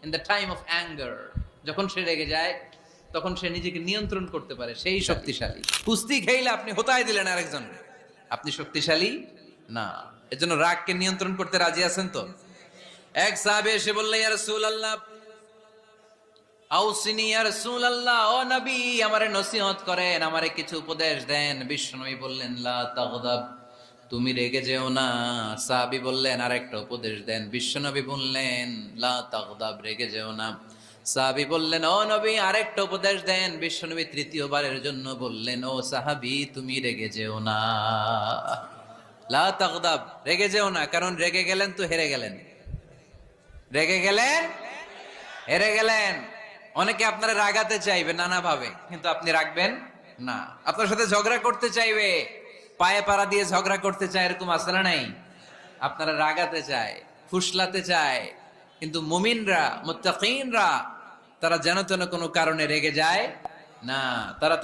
In the time of anger, যখন সে রেগে যায় তখন সে নিজেকে নিয়ন্ত্রণ করতে পারে, সেই শক্তিশালী। কুস্তি খেইলে আপনি হোতায় দিলেন আরেকজন, আপনি শক্তিশালী না। এজন্য রাগকে নিয়ন্ত্রণ করতে রাজি আছেন তো? এক সাহাবী এসে বললেন, ইয়া রাসূলুল্লাহ, আউসিনি ইয়া রাসূলুল্লাহ, ও নবী আমারে নসিহত করেন, আমারে কিছু উপদেশ দেন। বিশ্বনবী বললেন, লা তাগদাব, তুমি রেগে যেও না। সাহাবী বললেন, আরেকটা উপদেশ দেন। বিশ্বনবী বললেন, লা তাগদাব, রেগে যেও না। সাহাবী বললেন, ও নবী আরেকটা উপদেশ দেন। বিশ্বনবী তৃতীয়বারের জন্য বললেন, ও সাহাবী তুমি রেগে যেও না, লা তাগদাব, রেগে যেও না। কারণ রেগে গেলেন তো হেরে গেলেন, রেগে গেলেন হেরে গেলেন। অনেকে আপনারা রাগাতে চাইবে নানা ভাবে, কিন্তু আপনি রাখবেন না। আপনার সাথে ঝগড়া করতে চাইবে, পায়ে পাড়া দিয়ে ঝগড়া করতে চায়, এরকম আছে না নাই? আপনারা রাগাতে চায়, ফুসলাতে চায়, কিন্তু মুমিনরা, মুত্তাকিনরা, তারা যেন তেন কোনো কারণে রেগে যায় না। তারা